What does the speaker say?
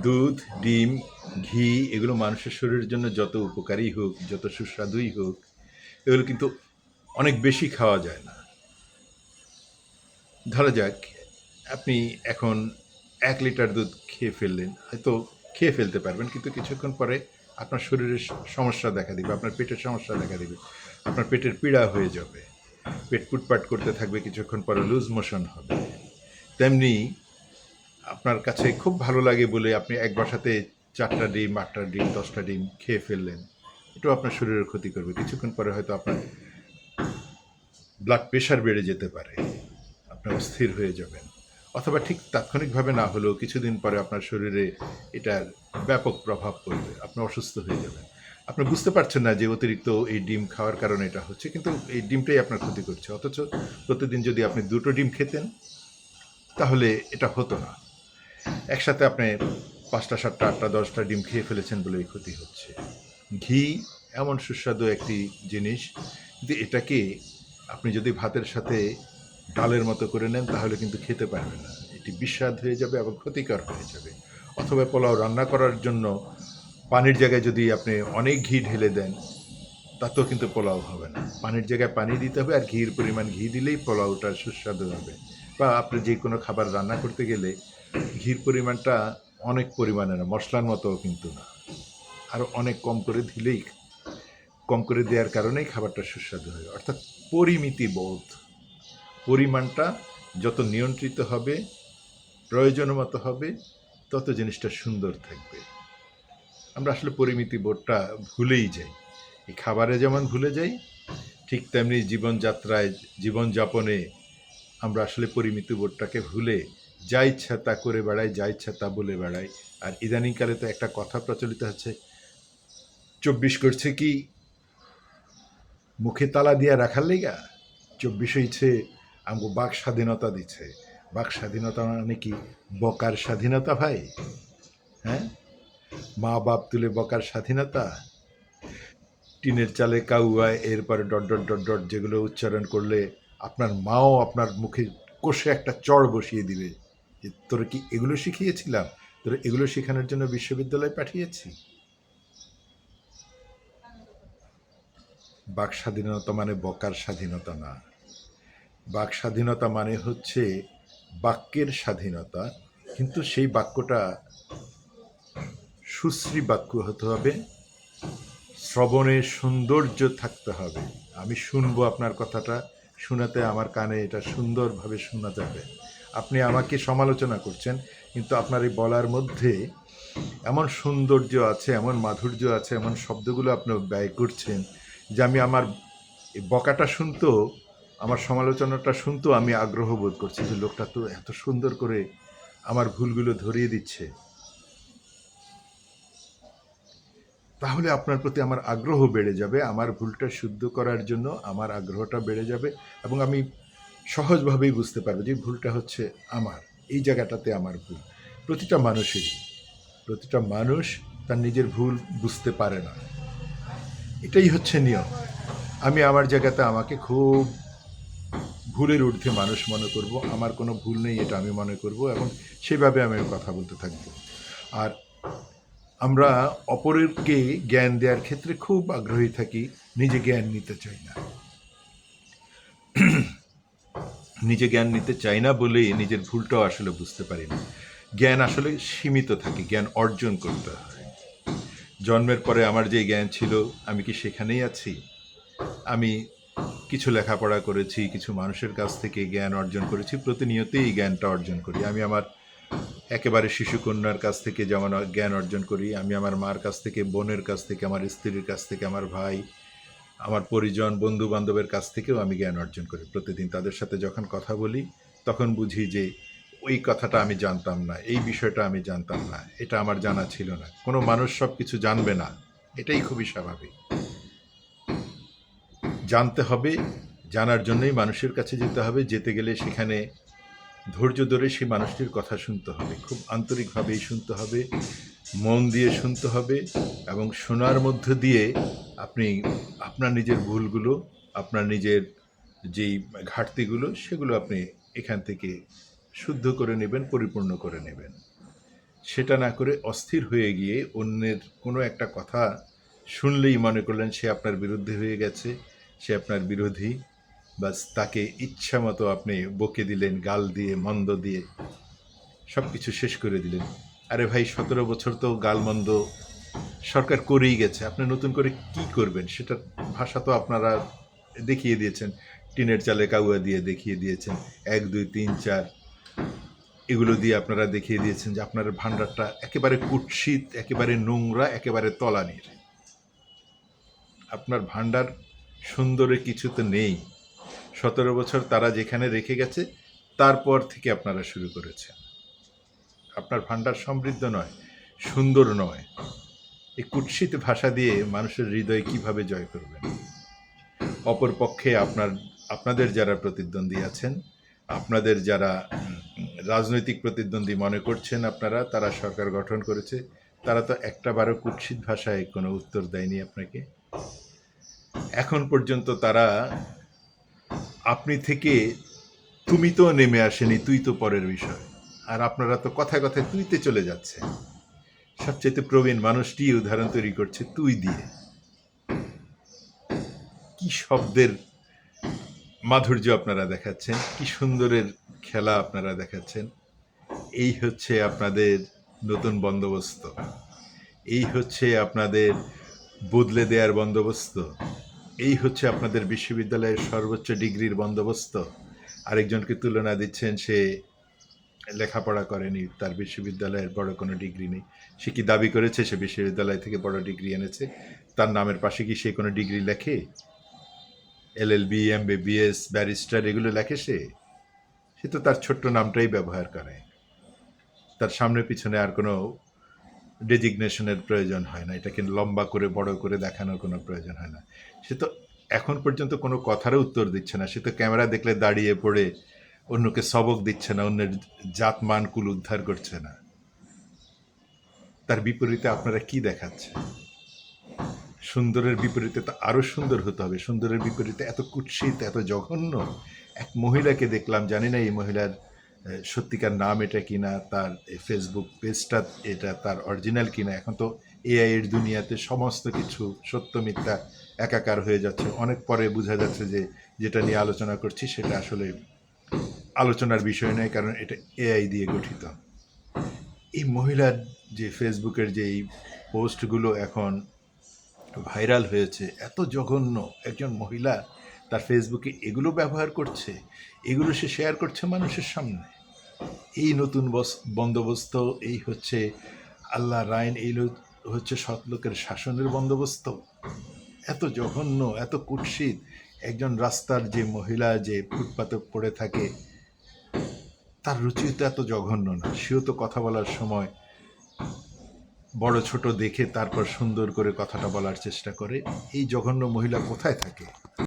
দুধ, ডিম, ঘি এগুলো মানুষের শরীরের জন্য যত উপকারী হোক, যত সুস্বাদুই হোক, এগুলো কিন্তু অনেক বেশি খাওয়া যায় না। ধরা যাক আপনি এখন ১ লিটার দুধ খেয়ে ফেললেন। হয়তো খেয়ে ফেলতে পারবেন, কিন্তু কিছুক্ষণ পরে আপনার শরীরে সমস্যা দেখা দিবে, আপনার পেটের সমস্যা দেখা দিবে। আপনার পেটের পীড়া হয়ে যাবে। পেট পুটপাট করতে থাকবে, কিছুক্ষণ পরে লুজ মোশন হবে। তেমনি আপনার কাছে খুব ভালো লাগে বলে আপনি এক বসাতে ৪টা ডিম, ৮টা ডিম, ১০টা ডিম খেয়ে ফেললেন। এটাও আপনার শরীরের ক্ষতি করবে। কিছুক্ষণ পরে হয়তো আপনার ব্লাড প্রেশার বেড়ে যেতে পারে। আপনি অস্থির হয়ে যাবেন। অথবা ঠিক তাৎক্ষণিকভাবে না হলেও কিছুদিন পরে আপনার শরীরে এটার ব্যাপক প্রভাব পড়বে। আপনি অসুস্থ হয়ে যাবেন। আপনি বুঝতে পারছেন না যে অতিরিক্ত এই ডিম খাওয়ার কারণে এটা হচ্ছে, কিন্তু এই ডিমটাই আপনার ক্ষতি করছে। অথচ প্রতিদিন যদি আপনি ২টো ডিম খেতেন, তাহলে এটা হতো না। একসাথে আপনি ৫টা, ৭টা, ৮টা, ১০টা ডিম খেয়ে ফেলেছেন বলেই ক্ষতি হচ্ছে। ঘি এমন সুস্বাদু একটি জিনিস, কিন্তু এটাকে আপনি যদি ভাতের সাথে ডালের মতো করে নেন তাহলে কিন্তু খেতে পারবেন না। এটি বিস্বাদ হয়ে যাবে এবং ক্ষতিকর হয়ে যাবে। অথবা পোলাও রান্না করার জন্য পানির জায়গায় যদি আপনি অনেক ঘি ঢেলে দেন, তাতেও কিন্তু পোলাও হবে না। পানির জায়গায় পানি দিতে হবে, আর ঘির পরিমাণ ঘি দিলেই পোলাওটা সুস্বাদু হবে। বা আপনি যে কোনো খাবার রান্না করতে গেলে ঘির পরিমাণটা অনেক পরিমাণে না, মশলার মতোও কিন্তু না। আরও অনেক কম করে দেওয়ার কারণেই খাবারটা সুস্বাদু হয়। অর্থাৎ পরিমিতি বোধ, পরিমাণটা যত নিয়ন্ত্রিত হবে, প্রয়োজন মতো হবে, তত জিনিসটা সুন্দর থাকবে। আমরা আসলে পরিমিতি বোধটা ভুলেই যাই। এই খাবারে যেমন ভুলে যাই, ঠিক তেমনি জীবনযাত্রায়, জীবনযাপনে আমরা আসলে পরিমিতি বোধটাকে ভুলে যা ইচ্ছা তা করে বেড়াই, যা ইচ্ছা তা বলে বেড়াই। আর ইদানিংকালে তো একটা কথা প্রচলিত আছে, ২৪ করছে কি মুখে তালা দিয়া রাখার লেগা, ২৪ হইছে আমগো বাক স্বাধীনতা দিচ্ছে। বাক স্বাধীনতা মানে কি? বকার স্বাধীনতা ভাই। হ্যাঁ, মা বাপ তুলে বকার স্বাধীনতা। টিনের চালে কাউয়ায়, এরপরে ডট ডট ডট ডট যেগুলো উচ্চারণ করলে আপনার মাও আপনার মুখে কষে একটা চড় বসিয়ে দিবে যে তোরা কি এগুলো শিখিয়েছিলাম, তোরা এগুলো শেখানোর জন্য বিশ্ববিদ্যালয়ে পাঠিয়েছি। বাক স্বাধীনতা মানে বকার স্বাধীনতা না। বাক স্বাধীনতা মানে হচ্ছে বাক্যের স্বাধীনতা, কিন্তু সেই বাক্যটা সুশ্রী বাক্য হতে হবে, শ্রবণের সৌন্দর্য থাকতে হবে। আমি শুনবো আপনার কথাটা, শোনাতে আমার কানে এটা সুন্দরভাবে শোনা যাবে। আপনি আমাকে সমালোচনা করছেন, কিন্তু আপনার এই বলার মধ্যে এমন সৌন্দর্য আছে, এমন মাধুর্য আছে, এমন শব্দগুলো আপনি ব্যয় করছেন যে আমি আমার এই বকাটা শুনতেও, আমার সমালোচনাটা শুনতেও আমি আগ্রহ বোধ করছি যে লোকটা তো এত সুন্দর করে আমার ভুলগুলো ধরিয়ে দিচ্ছে। তাহলে আপনার প্রতি আমার আগ্রহ বেড়ে যাবে, আমার ভুলটা শুদ্ধ করার জন্য আমার আগ্রহটা বেড়ে যাবে, এবং আমি সহজভাবেই বুঝতে পারবো যে ভুলটা হচ্ছে আমার, এই জায়গাটাতে আমার ভুল। প্রতিটা মানুষেরই, প্রতিটা মানুষ তার নিজের ভুল বুঝতে পারে না, এটাই হচ্ছে নিয়ম। আমি আমার জায়গাতে আমাকে খুব ভুলের ঊর্ধ্বে মানুষ মনে করব, আমার কোনো ভুল নেই এটা আমি মনে করব, এবং সেভাবে আমি কথা বলতে থাকবো। আর আমরা অপরকে জ্ঞান দেওয়ার ক্ষেত্রে খুব আগ্রহী থাকি, নিজে জ্ঞান নিতে চাই না। নিজে জ্ঞান নিতে চাই না বলেই নিজের ভুলটাও আসলে বুঝতে পারি না। জ্ঞান আসলে সীমিত থাকে, জ্ঞান অর্জন করতে হয়। জন্মের পরে আমার যে জ্ঞান ছিল, আমি কি সেখানেই আছি? আমি কিছু লেখাপড়া করেছি, কিছু মানুষের কাছ থেকে জ্ঞান অর্জন করেছি, প্রতিনিয়তই এই জ্ঞানটা অর্জন করি। আমি আমার একেবারে শিশুকন্যার কাছ থেকে যেমন জ্ঞান অর্জন করি, আমি আমার মার কাছ থেকে, বোনের কাছ থেকে, আমার স্ত্রীর কাছ থেকে, আমার ভাই, আমার পরিজন, বন্ধু বান্ধবের কাছ থেকেও আমি জ্ঞান অর্জন করি। প্রতিদিন তাদের সাথে যখন কথা বলি, তখন বুঝি যে ওই কথাটা আমি জানতাম না, এই বিষয়টা আমি জানতাম না, এটা আমার জানা ছিল না। কোনো মানুষ সব কিছু জানবে না, এটাই খুবই স্বাভাবিক। জানতে হবে, জানার জন্যই মানুষের কাছে যেতে হবে, যেতে গেলে সেখানে ধৈর্য ধরে সেই মানুষটির কথা শুনতে হবে, খুব আন্তরিকভাবেই শুনতে হবে, মন দিয়ে শুনতে হবে, এবং শোনার মধ্য দিয়ে আপনি আপনার নিজের ভুলগুলো, আপনার নিজের যেই ঘাটতিগুলো, সেগুলো আপনি এখান থেকে শুদ্ধ করে নেবেন, পরিপূর্ণ করে নেবেন। সেটা না করে অস্থির হয়ে গিয়ে অন্যের কোনো একটা কথা শুনলেই মনে করলেন সে আপনার বিরুদ্ধে হয়ে গেছে, সে আপনার বিরোধী, বাস তাকে ইচ্ছা মতো আপনি বকে দিলেন, গাল দিয়ে, মন্দ দিয়ে সব কিছু শেষ করে দিলেন। আরে ভাই, 17 বছর তো গালমন্দ সরকার করেই গেছে, আপনি নতুন করে কি করবেন? সেটার ভাষা তো আপনারা দেখিয়ে দিয়েছেন, টিনের চালে কাউয়া দিয়ে দেখিয়ে দিয়েছেন, 1 2 3 4 এগুলো দিয়ে আপনারা দেখিয়ে দিয়েছেন যে আপনার ভান্ডারটা একেবারে কুৎসিত, একেবারে নোংরা, একেবারে তলানির। আপনার ভান্ডার সুন্দরে কিছু তো নেই। 17 বছর তারা যেখানে রেখে গেছে তারপর থেকে আপনারা শুরু করেছেন। আপনার ভান্ডার সমৃদ্ধ নয়, সুন্দর নয়। এই কুৎসিত ভাষা দিয়ে মানুষের হৃদয় কিভাবে জয় করবেন? অপরপক্ষে আপনাদের যারা প্রতিদ্বন্দ্বী আছেন, আপনাদের যারা রাজনৈতিক প্রতিদ্বন্দ্বী মনে করছেন আপনারা, তারা সরকার গঠন করেছে, তারা তো একটাবারও কুৎসিত ভাষায় কোনো উত্তর দেয়নি আপনাকে। এখন পর্যন্ত তারা আপনি থেকে তুমি তো নেমে আসেনি, তুই তো পরের বিষয়, আর আপনারা তো কথায় কথায় তুইতে চলে যাচ্ছে। সবচেয়ে প্রবীণ মানুষটি উদাহরণ তৈরি করছে তুই দিয়ে। কি শব্দের মাধুর্য আপনারা দেখাচ্ছেন, কি সুন্দরের খেলা আপনারা দেখাচ্ছেন। এই হচ্ছে আপনাদের নতুন বন্দোবস্ত, এই হচ্ছে আপনাদের বদলে দেওয়ার বন্দোবস্ত, এই হচ্ছে আপনাদের বিশ্ববিদ্যালয়ের সর্বোচ্চ ডিগ্রির বন্দোবস্ত। আরেকজনকে তুলনা দিচ্ছেন, সে লেখাপড়া করেনি, তার বিশ্ববিদ্যালয়ের বড় কোনো ডিগ্রি নেই। সে কি দাবি করেছে সে বিশ্ববিদ্যালয় থেকে বড় ডিগ্রি এনেছে? তার নামের পাশে কি সে কোনো ডিগ্রি লেখে? LLB, MBBS, ব্যারিস্টার এগুলো লেখে সে? সে তো তার ছোট্ট নামটাই ব্যবহার করে, তার সামনে পিছনে আর কোনো ডেজিগনেশনের প্রয়োজন হয় না, এটাকে লম্বা করে বড় করে দেখানোর কোনো প্রয়োজন হয় না। সে তো এখন পর্যন্ত কোনো কথারও উত্তর দিচ্ছে না, সে তো ক্যামেরা দেখলে দাঁড়িয়ে পড়ে অন্যকে সবক দিচ্ছে না, অন্যের জাতমান কুল উদ্ধার করছে না। তার বিপরীতে আপনারা কি দেখাচ্ছেন? সুন্দরের বিপরীতে তো আরও সুন্দর হতে হবে, সুন্দরের বিপরীতে এত কুৎসিত, এত জঘন্য। এক মহিলাকে দেখলাম, জানি না এই মহিলার সত্যিকার নাম এটা কিনা, তার ফেসবুক পেজটা এটা তার অরিজিনাল কিনা। এখন তো AI এর দুনিয়াতে সমস্ত কিছু সত্য মিথ্যা একাকার হয়ে যাচ্ছে, অনেক পরে বোঝা যাচ্ছে যে যেটা নিয়ে আলোচনা করছি সেটা আসলে আলোচনার বিষয় নয়, কারণ এটা AI দিয়ে গঠিত। এই মহিলার যে ফেসবুকের যে এই পোস্টগুলো এখন ভাইরাল হয়েছে, এত জঘন্য। একজন মহিলা তার ফেসবুকে এগুলো ব্যবহার করছে, এগুলো সে শেয়ার করছে মানুষের সামনে। এই নতুন বন্দোবস্ত, এই হচ্ছে আল্লাহর আইন, এই হচ্ছে সৎলোকের শাসনের বন্দোবস্ত। এত জঘন্য, এত কুৎসিত। একজন রাস্তার যে মহিলা যে ফুটপাতে পড়ে থাকে, তার রুচিও তো এত জঘন্য না। সেও তো কথা বলার সময় বড় ছোট দেখে তারপর সুন্দর করে কথাটা বলার চেষ্টা করে। এই জঘন্য মহিলা কোথায় থাকে?